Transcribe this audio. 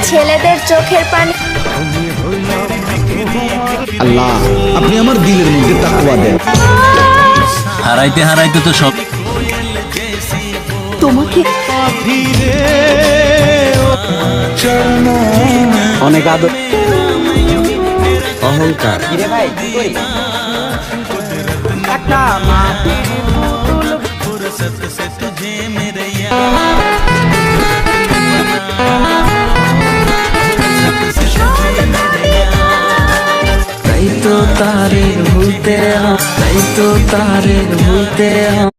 ছেলেদের চোখের পানি। আল্লাহ, আপনি আমার দিলের মধ্যে তাকওয়া দেন। হারাইতে হারাইতে তো সব। তোমাকে অনেক আদর, অহংকার। তাই তো তারে ভুলতে